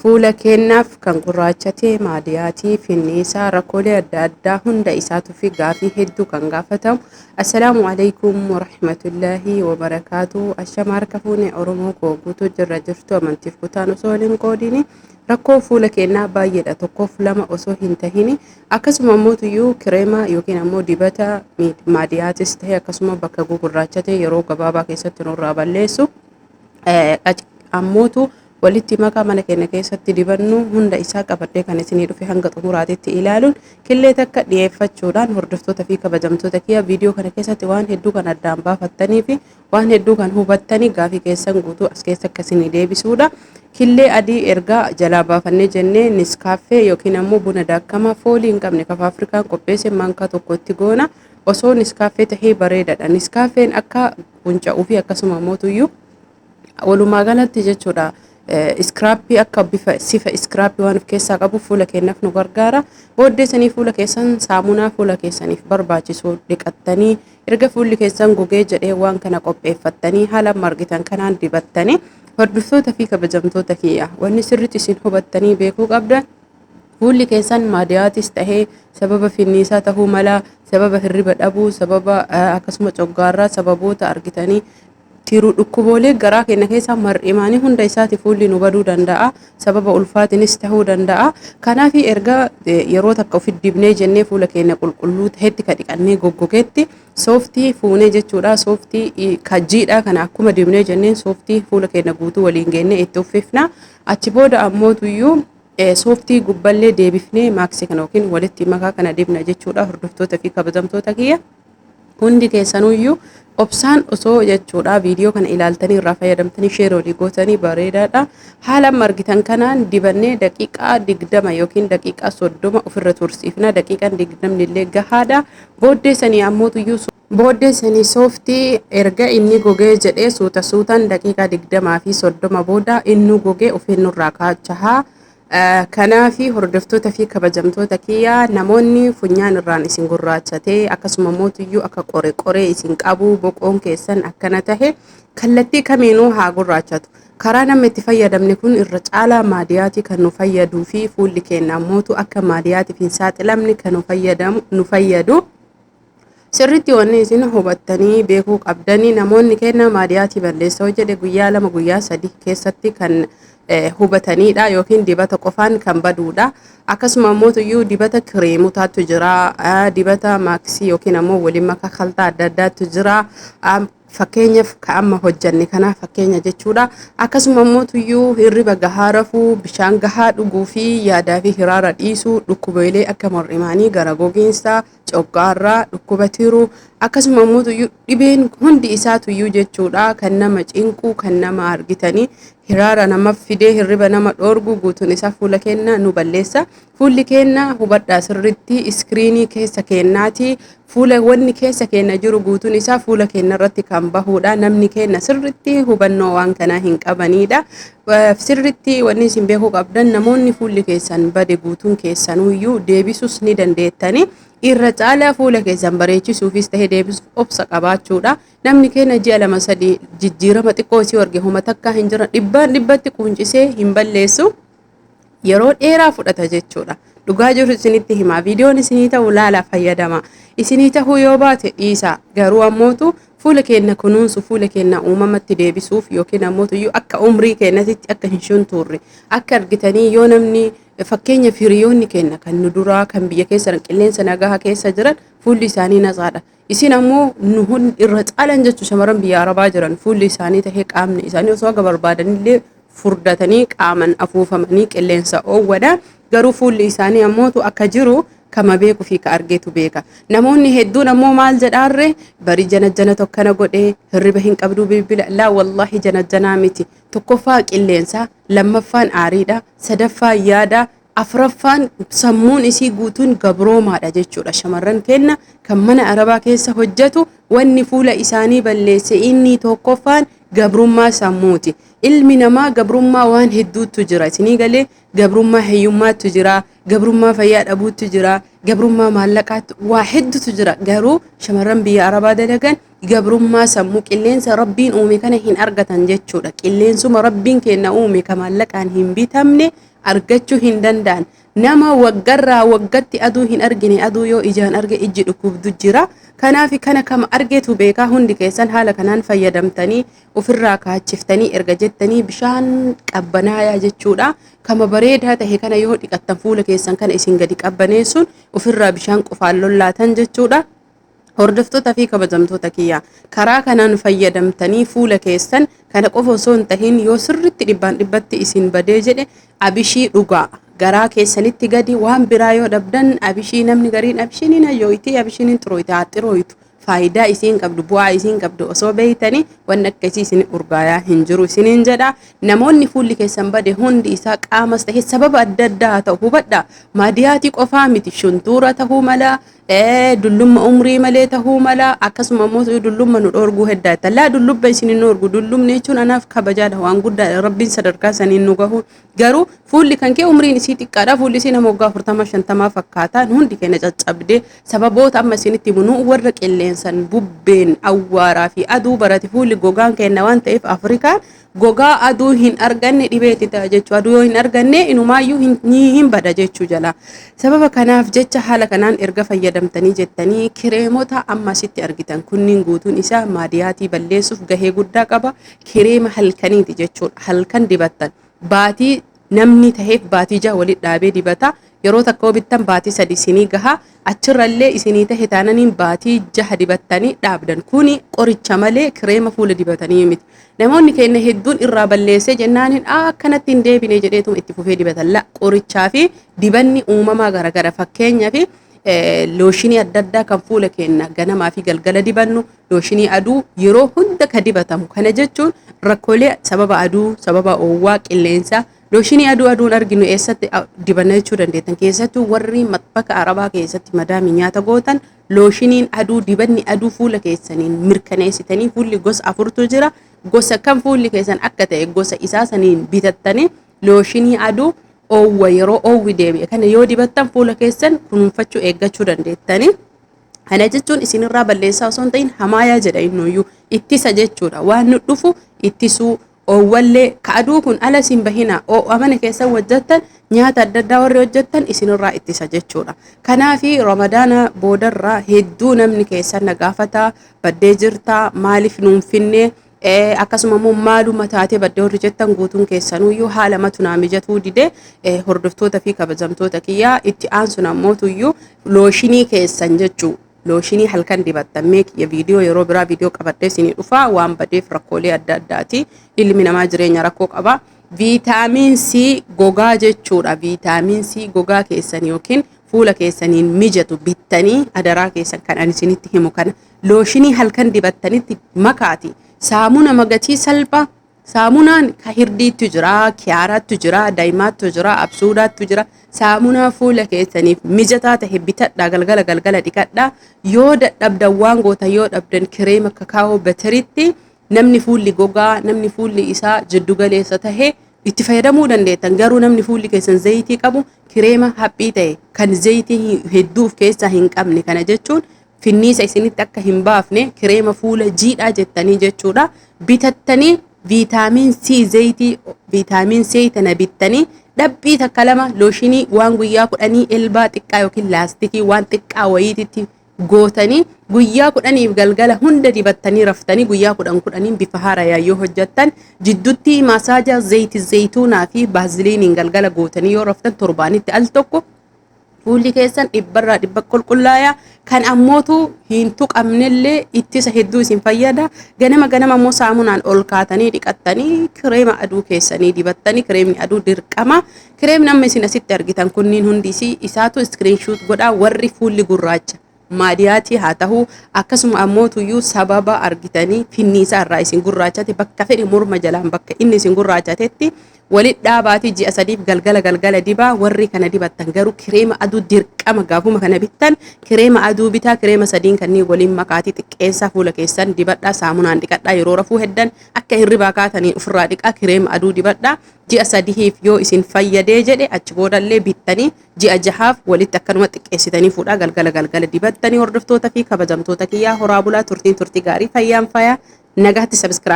fuula keenyaaf kan gurraachatee maadiyaatii finniisaa rakkoolee adda addaa hunda isaatu fi gaafii hedduu kan gaafatamu. Assalaamu alaikum warahmatullaahi wabarakaatu. Ashama harka fuune Oromoo koo guutuu jirtu amantiif kutaan osoo hin qoodini rakkoo fuula keenyaa baay'eedha, tokkoof lama osoo hin tahini. Akkasuma ammoo kireema yookiin ammoo dibata maadiyaatis ta'e akkasuma bakka gurraachatee yeroo gabaabaa keessatti nurraa balleessu ammootu walitti makaa mana keenya keessatti dibannu hunda isaa qabadhee kan isinii dhufe hanga xumuraatitti ilaaluun killee takka dhiyeeffachuudhaan hordoftoota fi kabajamtoota kiyya viidiyoo kana keessatti waan hedduu kan addaan baafattanii fi waan hedduu kan hubattanii gaafii keessan guutuu as keessa akkasini deebisuudha. Killee adii ergaa jalaa baafannee jennee niskaaffee yookiin ammoo buna daakkamaa foolii hin qabne kafa Afrikaan qopheesse mankaa tokkotti goona. Osoo niskaaffee tahee bareedaadha. Niskaaffeen akka qunca'uu fi akkasuma mootuyyuu walumaa galatti jechuudha. Scrappy akka bifa sifa scrappy waan of keessaa qabu fuula keenyaaf nu gargaara. Booddeessanii fuula keessan saamunaa fuula keessaniif barbaachisu dhiqattanii erga fuulli keessan gogee jedhee waan kana qopheeffattanii haala margitan kanaan dibattanii hordoftoota fi kabajamtoota kiyya wanni sirriitti isin hubattanii beekuu qabdan fuulli keessan maadiyaatis tahee sababa finniisaa tahuu mala, sababa hirriba dhabuu, sababa akkasuma coggaarraa sababoota argitanii tiruu dhukkuboolee garaa keenya keessa mar'imaanii hunda isaati fuulli nu baduu danda'a, sababa ulfaatinis tahuu danda'a. Kanaaf erga yeroo takka ofitti dibnee jennee fuula keenya qulqulluu ta'etti ka dhiqannee goggogeetti sooftii fuunee jechuudha. Sooftii kajjiidha kana akkuma dibnee jenneen sooftii fuula keenya guutuu waliin geennee itti uffifna. Achi booda ammootuyyuu sooftii gubballee deebifnee maaksii kana yookiin walitti makaa kana dibna jechuudha. Hordoftoota fi kabajamtoota kiyya hundi keessanuyyuu obsaan osoo jechuudha viidiyoo kana ilaaltanii irraa fayyadamtanii sheeroolii gootanii bareedaadha. Haala margitan kanaan dibannee daqiiqaa 20 yookiin daqiiqaa 30 ofirra tursiifna. Daqiiqaan 20 illee gahaadha. Booddeessanii ammootuyyuu booddeessanii sooftii erga inni gogee jedhee suutaan daqiiqaa 20 fi 30 booda inni gogee ofiinurraa kaachaa. Kanaafi hordoftoota fi kabajamtoota kiyya namoonni funyaan irraan isin gurraachatee akkasuma mootuyyuu akka qoree isin qabu boqoon keessan akkana tahe kallattii kamiinuu haa gurraachatu. Karaa namni itti fayyadamne kun irra caalaa maadiyaatii kan nu fayyaduu fi fuulli keenya mootu akka maadiyaatiif hin saaxilamne kan nu fayyadu. Sirriitti wanni isin hubattanii beekuu qabdanii namoonni keenya maadiyaatii balleessa jedhe guyyaa 2 guyyaa 3 keessatti kan hubatanidha yookiin dibata qofaan kan baduudha. Akkasuma mootuyyuu dibata kireemotaatu jira, dibata maaksii yookiin ammoo waliin makaa kaltaa adda addaatu jira. Fakkeenyaaf amma hojjanne kana fakkeenya jechuudha. Akkasuma mootuyyuu hirriba gahaa rafuu, bishaan gahaa dhuguu fi yaadaa fi hiraara dhiisuu, dhukkubolee akka mar'imaanii gara gogiinsaa, coggaarraa, dhukkuba tiruu akkasuma mootuyyuu dhibeen hundi isaatuyyuu jechuudha kan nama cinquu kan nama argitanii hiraara nama fidee hirriba nama dhoorgu guutuun isaa fuula keenya nu balleessa. Fuulli keenya hubadhaa sirriitti iskiriinii keessa keenyaati. Fuula wanni keessa keenya jiru guutuun isaa fuula keenya irratti kan bahuudha. Namni keenya sirriitti hubannoo waan kanaa hin qabanidha. Sirriitti wanni isin beekuu qabdan namoonni fuulli keessan bade guutuun keessanuyyuu deebisuus ni dandeettani. Irra caalaa fuula keessan bareechisuufis tahee deebisuuf obsa qabaachuudha. Namni keenya ji'a 2-3 jijjiirama xiqqoo isii arge homa takka hin jiran dhibbatti quuncisee hin balleessu. Yeroo dheeraa fudhata jechuudha. Dhugaa jiru isinitti hima. Viidiyoon isinii ta'u laala fayyadama. Isinii ta'uu yoo baate dhiisa. Garuu ammootu fuula keenya kunuunsu fuula keenya uumamatti deebisuuf yookiin ammootuyyuu akka umrii keenyatti akka hin shuntuurre akka argitanii yoo namni fakkeenya hiriyoonni keenya kan nu duraa kan biyya keessa qilleensa nagaa keessa jiran fuulli isaanii nasaadha. Isin ammoo nu irra caalan jechuun shamarran biyya Arabaa jiran fuulli isaanii tahee qaamni isaanii osoo akka barbaadanillee furdatanii qaaman afuufamanii qilleensa oowwada. Garuu fuulli isaanii ammootu akka jiru kama beeku fi ka argeetu beeka. Namoonni hedduun ammoo maal jedhaarre bari janajjana tokkana godhee hirriba hin qabduu bilbila laa wallahi janajjanaa miti. Tokkoffaa qilleensa, lammaffaan aariidha, sadaffaan yaada, afraffaan sammuun isii guutuun gabroomaadha jechuudha. Shamarran keenya kan mana Arabaa keessa hojjetu wanni fuula isaanii balleesse inni tokkoffaan gabrummaa sammuuti. Ilmi namaa gabrummaa waan hedduutu jira. Isinii galee gabrummaa hiyyummaatu jira, gabrummaa fayyaa dhabuutu jira, gabrummaa maallaqaatti waa hedduutu jira. Garuu shamarran biyya Arabaa dalagan gabrummaa sammuu qilleensa Rabbiin uume kana hin argatan jechuudha. Qilleensuma Rabbiin kenna uume ka maallaqaan hin bitamne argachuu hin danda'an. Nama waggarraa waggatti aduu hin argine aduu yoo ijaan arge ijji dhukkubdu jira. Kanaaf kana kama argeetu beekaa hundi keessan haala kanaan fayyadamtanii ofirraa kaachiftanii erga jettanii bishaan qabbanaayaa jechuudha. Kama bareedaa tahe kana yoo dhiqattan fuula keessan kana isin gadi qabbaneessuun ofirraa bishaan qofaan lollaatan jechuudha. Hordoftoota fi kabajamtoota kiyyaa karaa kanaan fayyadamtanii fuula keessan kana qofa osoo hin tahin yoo sirriitti dhibbaan dhibbatti isin badee jedhe abishii dhugaa. Garaa keessanitti gadi waan biraa yoo dhabdan abishii namni gariin abishiin hayyooyti abishiin xirooyti haxirooytu faayidaa isiin qabdu bu'aa isiin qabdu osoo beeytanii waan akkasii isin urgaayaa hin jiru isiniin jedha. Namoonni fuulli keessan bade hundi isaa qaamas ta'e sababa adda addaa ta'u hubadha. Maadiyaatii qofaa miti shuntuura ta'uu mala dullumma umrii malee ta'uu mala akkasuma immoo dullumma nu dhoorguu heddaa tallaa dullubba isin hin dhoorgu dullumni jechuun anaaf kabajaadha waan guddaadha rabbiin sadarkaa saniin nu gahu garuu fuulli kan kee umriin isii xiqqaadha fuulli isii nama waggaa 40-50 fakkaataan hundi keenya caccabdee sababoota amma isinitti himnu warra qilleensan bubbeen awwaaraa fi aduu barate fuulli gogaan kenna waan ta'eef Afrikaan gogaa aduu hin arganne dhibeeti ta'a jechuu aduu yoo hin arganne inumaayyuu hin bada jechuu jala sababa kanaaf jecha haala kanaan erga fayyadamtanii jettanii kireemota amma sitti argitan kunniin guutuun isaa maadiyaatii balleessuuf gahee guddaa qaba kireema halkaniiti jechuudha halkan dibattan baatii namni taheef baatii jaha walitti dhaabee dibata yeroo takka bittan baatii 3 isinii gaha achirrallee isinii tahe taananiin baatii jaha dibattanii dhaabdan kuni qoricha malee kireema fuula dibatanii miti namoonni keenya hedduun irraa balleessee jennaaniin akkanatti hin deebine jedheetuma itti fufee dibatan la qorichaa fi dibanni uumamaa garagara fakkeenyaa fi looshinii adda addaa kan fuula keenya ganamaa fi galgala dibannu looshinii aduu yeroo hunda ka dibatamu kana jechuun rakkoolee sababa aduu sababa oowwaa qilleensaa looshinii aduun arginu eessatti dibanna jechuu dandeettan keessattuu warri matbaka arabaa keessatti madaami nyaata gootan looshiniin aduu dibanni aduu fuula keessaniin mirkaneessitanii fuulli gosa 4tu jira gosa kan fuulli keessan akka ta'e gosa isaa saniin bitattanii looshinii aduu oowwa yeroo oowwi deebi'e kana yoo dibattan fuula keessan kunuunfachuu eeggachuu dandeettanii kana jechuun isinirraa balleessaa osoo hin ta'in hamaayaa jedha innuyyuu ittisa jechuudha waan nu dhufu ittisuu oowwallee ka aduu kun ala sin bahina amana keessa hojjettan nyaata adda addaa warri hojjettan isinirraa ittisa jechuudha kanaafi ramadaana boodarraa hedduu namni keessan nagaafata baddee jirta maaliif nuun finne akkasuma immoo maaluma taatee baddee warri jettan guutuun keessanuyyuu haala matunaa mijatuu dide hordoftoota fi kabajamtoota kiyyaa itti aansun ammootuyyuu looshinii keessan jechuu looshinii halkan dibattan meekiya viidiyoo yeroo biraa viidiyoo qabadhee isinii dhufa waan badeef rakkoolee adda addaati ilmi namaa jireenya rakkoo qaba viitaamin C gogaa jechuudha viitaamin C gogaa keessan yookiin fuula keessaniin mijatu bittanii adaraa keessan kan ani isinitti himu kana looshinii halkan dibattanitti makaati saamuna magatii salphaa saamunaan ka hirdiitu jira kiyaaraatu jira daa'imaatu jira absuudaatu jira saamunaa fuula keessaniif mijataa ta'e bitadhaa galgala dhiqadhaa yoo dadhabdan waan goota yoo dhabdan kireema kakaa'oo bataritti namni fuulli gogaa namni fuulli isaa jiddu galeessa ta'e itti fayyadamuu dandeettan garuu namni fuulli keessan zayitii qabu kireema haphii ta'e kan zayitii hedduuf keessaa hin qabne kana jechuun finniisa isinitti akka hin baafne kireema fuula jiidhaa jettanii jechuudha bitattanii viitaamin C zayitii viitaamin C tana bittanii dhabbii takka lama looshinii waan guyyaa 10 elbaa xiqqaa yookiin laastikii waan xiqqaa wayiititti gootanii guyyaa 10 galgala hunda dibattanii raftanii guyyaa 10 bifa haarayyaa yoo hojjettan jidduutti masaaja zayitii zayituunaa fi baaziliiniin galgala gootanii yoo raftan torbaanitti al tokko fuulli keessan dhibbarraa dhibba qulqullaa'aa kan ammootu hin tuqamnellee ittisa hedduu isin fayyada ganama ammoo saamunaan ol kaatanii dhiqattanii kireema aduu keessanii dibattanii kireemni aduu dirqama kireemni amma isin asitti argitan kunniin hundi isaatu iskiriinshuut godhaa warri fuulli gurraacha maadiyaatii haa ta'uu akkasuma ammootuyyuu sababa argitanii finniisaa irraa isin gurraachate bakka fedhe morma jalaan bakka inni isin gurraachatetti ولد داباتي جي أسديف قلقلة دبا وري كان دبا تنقرو كريمة أدو dirqama gaafuma kana bittan kireema aduu bitaa kireema sadiin kanneen waliin makaati xiqqeessa fuula keessan dibadhaa saamunaan dhiqadhaa yeroo rafuu heddan akka hirribaa kaatanii ofirraa dhiqaa kireema aduu dibadhaa ji'a sadiif yoo isin fayyadee jedhe achi boodallee bittanii ji'a jahaaf walitti akkanuma xiqqeessitanii fuudhaa galgala dibattanii hordoftoota fi kabajamtoota kiyyaa horaa bulaa turtii gaarii fayyaan fayaa nagaatti subscribe